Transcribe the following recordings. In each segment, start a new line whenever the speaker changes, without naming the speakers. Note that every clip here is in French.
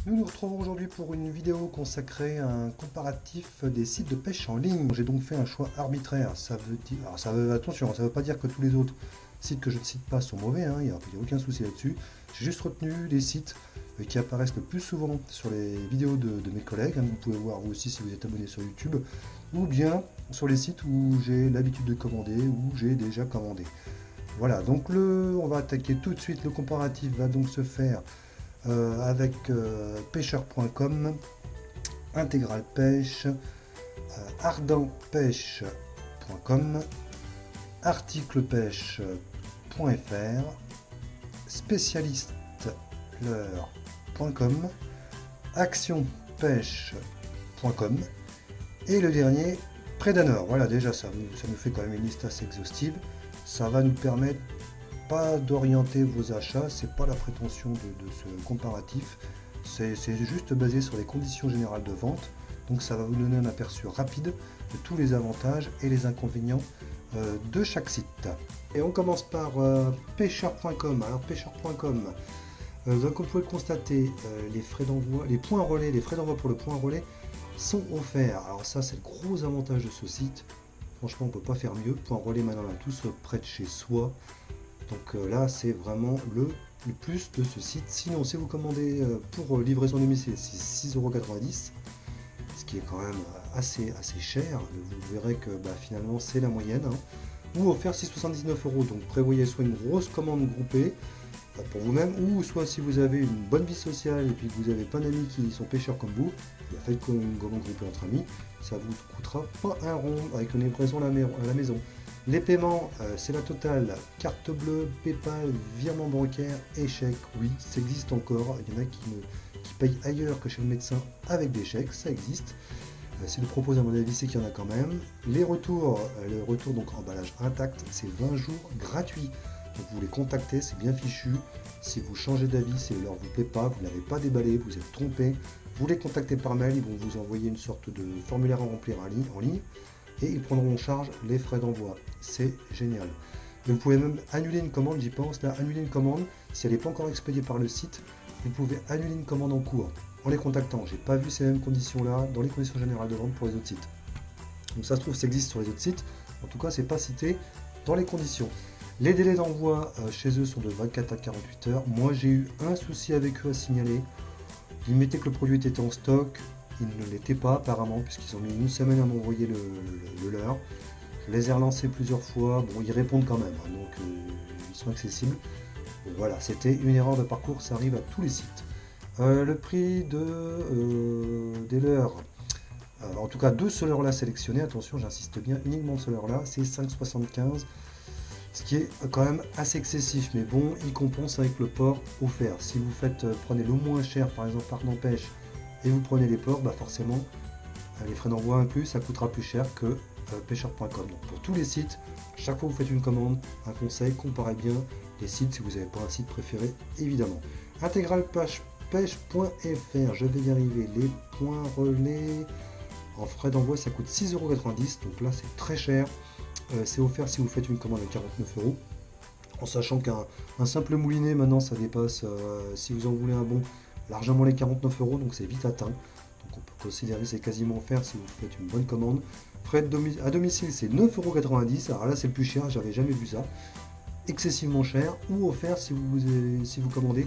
Nous nous retrouvons aujourd'hui pour une vidéo consacrée à un comparatif des sites de pêche en ligne. J'ai donc fait un choix arbitraire. Ça veut dire, alors attention, ça ne veut pas dire que tous les autres sites que je ne cite pas sont mauvais, hein, il n'y a aucun souci là-dessus. J'ai juste retenu les sites qui apparaissent le plus souvent sur les vidéos de mes collègues, hein, vous pouvez voir vous aussi si vous êtes abonné sur YouTube, ou bien sur les sites où j'ai l'habitude de commander, ou j'ai déjà commandé. Voilà, donc on va attaquer tout de suite. Le comparatif va donc se faire avec pêcheur.com, Intégral Pêche, ardentpêche.com, articlepêche.fr, spécialisteleur.com, actionpêche.com et le dernier Prédanor. Voilà, déjà ça nous fait quand même une liste assez exhaustive. Ça va nous permettre pas d'orienter vos achats, c'est pas la prétention de ce comparatif, c'est juste basé sur les conditions générales de vente, donc ça va vous donner un aperçu rapide de tous les avantages et les inconvénients de chaque site. Et on commence par pêcheur.com. Alors pêcheur.com, comme vous pouvez le constater, les frais d'envoi, les points relais, les frais d'envoi pour le point relais sont offerts. Alors ça c'est le gros avantage de ce site, franchement on peut pas faire mieux. Point relais maintenant on a tous près de chez soi. Donc là, c'est vraiment le plus de ce site. Sinon, si vous commandez pour livraison domicile, c'est 6,90 €, ce qui est quand même assez cher. Vous verrez que finalement, c'est la moyenne. Hein. Ou offert 6,79 €. Donc prévoyez soit une grosse commande groupée pour vous-même, ou soit si vous avez une bonne vie sociale et puis que vous avez plein d'amis qui sont pêcheurs comme vous, faites une commande groupée entre amis, ça vous coûtera pas un rond avec une livraison à la maison. Les paiements, c'est la totale, carte bleue, PayPal, virement bancaire et chèque. Oui, ça existe encore. Il y en a qui payent ailleurs que chez le médecin avec des chèques, ça existe. Si le propose à mon avis, c'est qu'il y en a quand même. Les retours, donc emballage intact, c'est 20 jours gratuits. Donc vous les contactez, c'est bien fichu. Si vous changez d'avis, si leur vous plaît pas, vous ne l'avez pas déballé, vous êtes trompé, vous les contactez par mail, ils vont vous envoyer une sorte de formulaire à remplir en ligne. Et ils prendront en charge les frais d'envoi. C'est génial. Et vous pouvez même annuler une commande, j'y pense, là, annuler une commande, si elle n'est pas encore expédiée par le site, vous pouvez annuler une commande en cours en les contactant. J'ai pas vu ces mêmes conditions-là dans les conditions générales de vente pour les autres sites. Donc ça se trouve, ça existe sur les autres sites. En tout cas, c'est pas cité dans les conditions. Les délais d'envoi chez eux sont de 24 à 48 heures. Moi, j'ai eu un souci avec eux à signaler. Ils mettaient que le produit était en stock. Ils ne l'étaient pas apparemment, puisqu'ils ont mis une semaine à m'envoyer le leur. Je les ai relancés plusieurs fois. Bon, ils répondent quand même, hein, donc ils sont accessibles. Donc, voilà, c'était une erreur de parcours, ça arrive à tous les sites. Le prix des leurres, en tout cas de ce leurre là sélectionné, attention j'insiste bien, uniquement de ce leurre là, c'est 5,75 €, ce qui est quand même assez excessif, mais bon, il compense avec le port offert. Si vous prenez le moins cher, par exemple Ardent Pêche, et vous prenez les ports, forcément, les frais d'envoi inclus, ça coûtera plus cher que pêcheur.com. Donc pour tous les sites, chaque fois que vous faites une commande, un conseil, comparez bien les sites si vous n'avez pas un site préféré, évidemment. Intégralpêche.fr, je vais y arriver, les points relais en frais d'envoi, ça coûte 6,90 €, donc là c'est très cher. C'est offert si vous faites une commande à 49 €, en sachant qu'un simple moulinet, maintenant, ça dépasse, si vous en voulez un bon, largement les 49 €, donc c'est vite atteint. Donc on peut considérer que c'est quasiment offert si vous faites une bonne commande. Frais à domicile, c'est 9,90 €. Alors là, c'est le plus cher, j'avais jamais vu ça. Excessivement cher, ou offert si vous commandez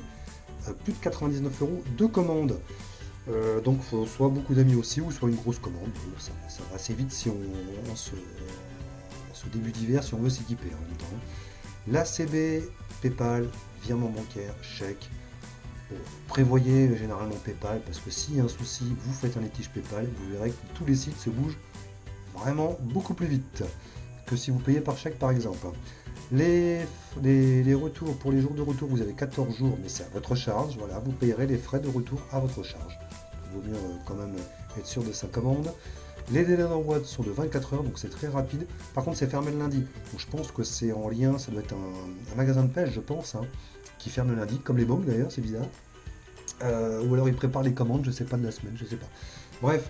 plus de 99 € de commande. Donc il faut soit beaucoup d'amis aussi, ou soit une grosse commande. Ça va assez vite si on ce début d'hiver, si on veut s'équiper en même temps. L'ACB, PayPal, virement bancaire, chèque. Bon, prévoyez généralement PayPal, parce que s'il y a un souci, vous faites un litige PayPal, vous verrez que tous les sites se bougent vraiment beaucoup plus vite que si vous payez par chèque par exemple. Les retours, pour les jours de retour, vous avez 14 jours, mais c'est à votre charge. Voilà, vous payerez les frais de retour à votre charge. Il vaut mieux quand même être sûr de sa commande. Les délais d'envoi sont de 24 heures, donc c'est très rapide. Par contre, c'est fermé le lundi. Donc je pense que c'est en lien, ça doit être un magasin de pêche, je pense, hein, qui ferme le lundi, comme les banques d'ailleurs, c'est bizarre. Ou alors ils préparent les commandes, je sais pas, de la semaine, je sais pas. Bref,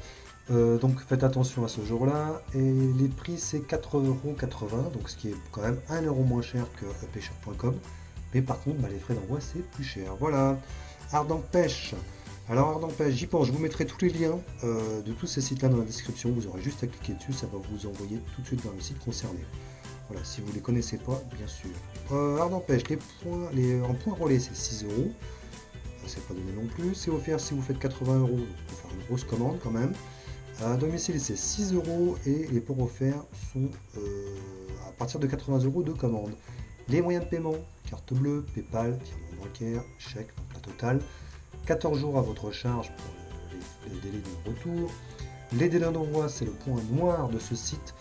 donc faites attention à ce jour-là. Et les prix, c'est 4,80 €, donc ce qui est quand même 1 € moins cher que pêcheur.com. Mais par contre, les frais d'envoi, c'est plus cher. Voilà. Ardent Pêche. Alors Ardent Pêche, j'y pense, je vous mettrai tous les liens de tous ces sites-là dans la description. Vous aurez juste à cliquer dessus, ça va vous envoyer tout de suite vers le site concerné. Voilà, si vous ne les connaissez pas, bien sûr. Ardent Pêche, en points relais, c'est 6 euros. C'est pas donné non plus. C'est offert si vous faites 80 euros pour faire une grosse commande quand même. À domicile, c'est 6 euros et les points offerts sont à partir de 80 euros de commande. Les moyens de paiement, carte bleue, PayPal, virement bancaire, chèque, la totale. 14 jours à votre charge pour les délais de retour. Les délais d'envoi, c'est le point noir de ce site.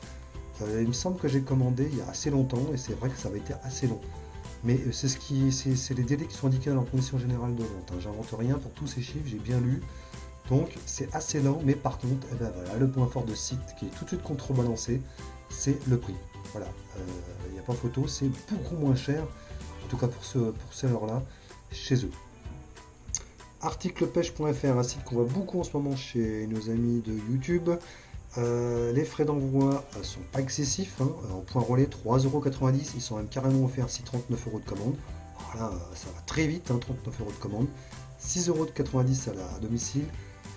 Il me semble que j'ai commandé il y a assez longtemps et c'est vrai que ça avait été assez long. Mais c'est les délais qui sont indiqués dans la condition générale de vente. Hein. J'invente rien pour tous ces chiffres, j'ai bien lu. Donc c'est assez lent, mais par contre, eh ben voilà, le point fort de ce site qui est tout de suite contrebalancé, c'est le prix. Voilà, il n'y a pas photo, c'est beaucoup moins cher, en tout cas pour ces heures-là, chez eux. Articlepêche.fr, un site qu'on voit beaucoup en ce moment chez nos amis de YouTube. Les frais d'envoi sont pas excessifs, hein. En point relais 3,90 €, ils sont même carrément offerts si 39 € de commande. Alors là, ça va très vite, hein, 39 € de commande. 6,90 € à domicile,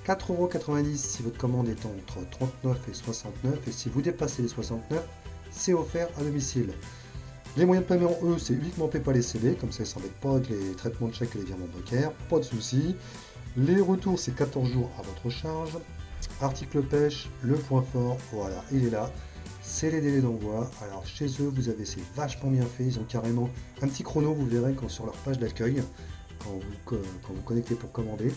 4,90 € si votre commande est entre 39 et 69, et si vous dépassez les 69, c'est offert à domicile. Les moyens de paiement, eux, c'est uniquement PayPal et CB, comme ça ils ne s'embêtent pas avec les traitements de chèques et les virements bancaires, pas de soucis. Les retours, c'est 14 jours à votre charge. Article pêche, le point fort, voilà, il est là. C'est les délais d'envoi. Alors chez eux, vous avez, c'est vachement bien fait. Ils ont carrément un petit chrono, vous verrez, sur leur page d'accueil, quand vous connectez pour commander.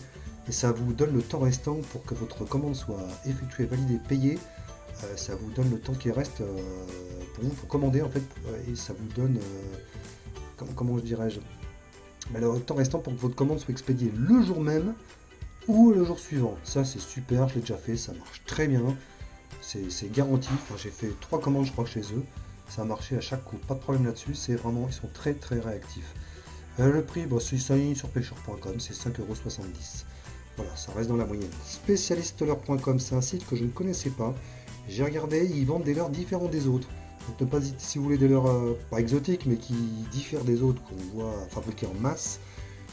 Et ça vous donne le temps restant pour que votre commande soit effectuée, validée, payée. Ça vous donne le temps qui reste pour vous pour commander en fait. Et ça vous donne, comment je dirais-je, le temps restant pour que votre commande soit expédiée le jour même ou le jour suivant. Ça c'est super, je l'ai déjà fait, ça marche très bien, c'est garanti. Enfin, j'ai fait 3 commandes je crois chez eux, ça a marché à chaque coup, pas de problème là-dessus, c'est vraiment, ils sont très très réactifs. Le prix, bon, c'est ça sur pêcheur.com, c'est 5,70 €. Voilà, ça reste dans la moyenne. Spécialisteleurre.com, c'est un site que je ne connaissais pas, j'ai regardé, ils vendent des leurres différents des autres. Donc ne pas hésiter, si vous voulez des leurres pas exotiques mais qui diffèrent des autres qu'on voit fabriqués en masse.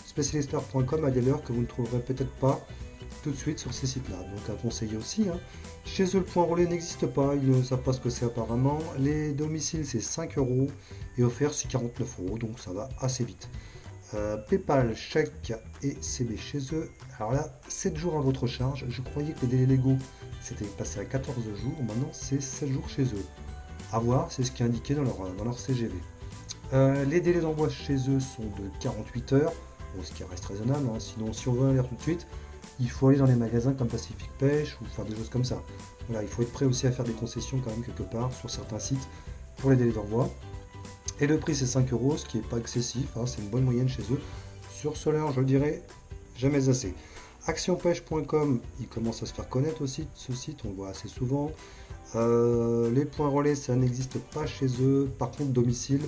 Spécialisteleurre.com a des leurres que vous ne trouverez peut-être pas tout de suite sur ces sites-là. Donc à conseiller aussi. Hein. Chez eux, le point relais n'existe pas. Ils ne savent pas ce que c'est apparemment. Les domiciles, c'est 5 € et offert, c'est 49 €. Donc ça va assez vite. PayPal, chèque et CB chez eux. Alors là, 7 jours à votre charge. Je croyais que les délais légaux c'était passé à 14 jours. Maintenant, c'est 7 jours chez eux. À voir, c'est ce qui est indiqué dans leur CGV. Les délais d'envoi chez eux sont de 48 heures. Bon, ce qui reste raisonnable, hein. Sinon si on veut aller tout de suite, il faut aller dans les magasins comme Pacific Pêche ou faire des choses comme ça. Voilà, il faut être prêt aussi à faire des concessions quand même quelque part sur certains sites pour les délais d'envoi. Et le prix c'est 5 €, ce qui n'est pas excessif, hein, c'est une bonne moyenne chez eux. Sur ce leurre, je dirais jamais assez. Actionpêche.com, il commence à se faire connaître aussi, ce site, on le voit assez souvent. Les points relais, ça n'existe pas chez eux. Par contre, domicile,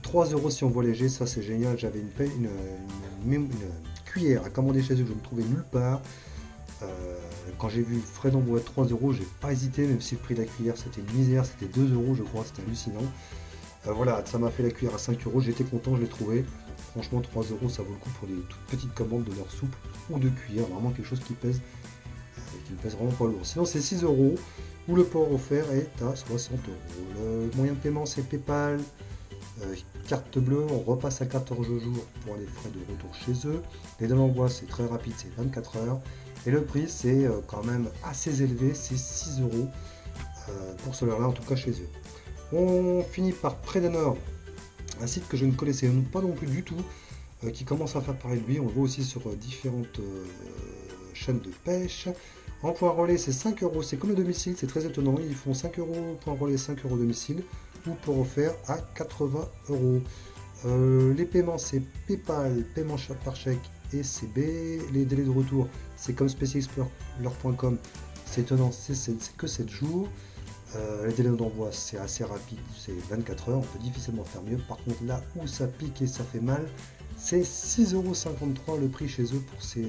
3 € si on voit léger, ça c'est génial. J'avais une cuillère à commander chez eux que je ne trouvais nulle part. Quand j'ai vu frais d'envoi 3 €, j'ai pas hésité, même si le prix de la cuillère c'était une misère, c'était 2 € je crois, c'était hallucinant. Voilà, ça m'a fait la cuillère à 5 €, j'étais content, je l'ai trouvé. Franchement, 3 € ça vaut le coup pour des toutes petites commandes de leur soupe ou de cuillère, vraiment quelque chose qui pèse vraiment pas lourd. Sinon, c'est 6 € où le port offert est à 60 €. Le moyen de paiement, c'est PayPal, carte bleue, on repasse à 14 jours pour les frais de retour chez eux. Les délais d'envoi, c'est très rapide, c'est 24 heures. Et le prix, c'est quand même assez élevé, c'est 6 € pour cela-là, en tout cas chez eux. On finit par Predator, un site que je ne connaissais pas non plus du tout, qui commence à faire parler de lui. On le voit aussi sur différentes chaînes de pêche. En point relais, c'est 5 €, c'est comme le domicile, c'est très étonnant. Ils font 5 € point relais, 5 € domicile, ou pour offert à 80 €. Les paiements, c'est PayPal, paiement par chèque et CB. Les délais de retour, c'est comme spécialisteleurre.com, c'est étonnant, c'est que 7 jours. Les délais d'envoi, c'est assez rapide, c'est 24 heures, on peut difficilement faire mieux. Par contre, là où ça pique et ça fait mal, c'est 6,53 € le prix chez eux pour c'est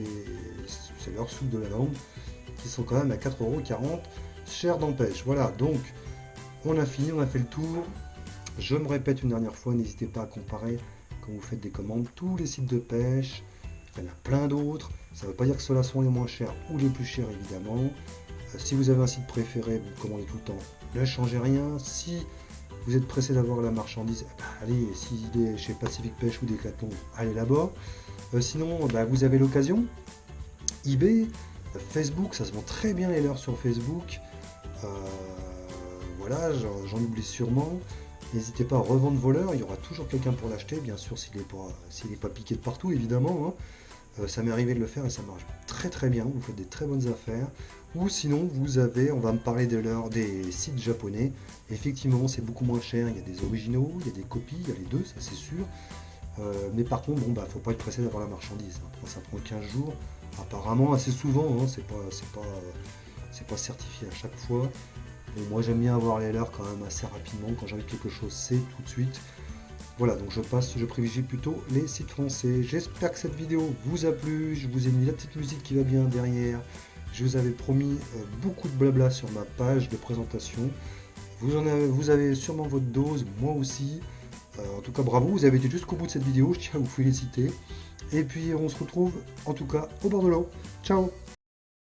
leur soupe de la langue, qui sont quand même à 4,40 € cher d'empêche. Voilà, donc on a fini, on a fait le tour. Je me répète une dernière fois, n'hésitez pas à comparer quand vous faites des commandes tous les sites de pêche, Il y en a plein d'autres. Ça ne veut pas dire que ceux-là sont les moins chers ou les plus chers, évidemment. Si vous avez un site préféré, vous commandez tout le temps, ne changez rien. Si vous êtes pressé d'avoir la marchandise, allez, s'il est chez Pacific Pêche ou Decathlon, allez là-bas. Sinon, vous avez l'occasion. eBay, Facebook, ça se vend très bien les leurres sur Facebook. Voilà, j'en oublie sûrement. N'hésitez pas à revendre vos leurres, il y aura toujours quelqu'un pour l'acheter, bien sûr s'il n'est pas piqué de partout, évidemment. Ça m'est arrivé de le faire et ça marche très très bien, vous faites des très bonnes affaires. Ou sinon, on va me parler de des sites japonais. Effectivement, c'est beaucoup moins cher, il y a des originaux, il y a des copies, il y a les deux, ça c'est sûr. Mais par contre, faut pas être pressé d'avoir la marchandise. Ça prend 15 jours, apparemment assez souvent, c'est pas certifié à chaque fois. Bon, moi j'aime bien avoir les leurs quand même assez rapidement, quand j'invite quelque chose c'est tout de suite. Voilà, donc je privilégie plutôt les sites français. J'espère que cette vidéo vous a plu, je vous ai mis la petite musique qui va bien derrière. Je vous avais promis beaucoup de blabla sur ma page de présentation. Vous avez sûrement votre dose, moi aussi. En tout cas, bravo, vous avez été jusqu'au bout de cette vidéo, je tiens à vous féliciter. Et puis on se retrouve en tout cas au bord de l'eau. Ciao!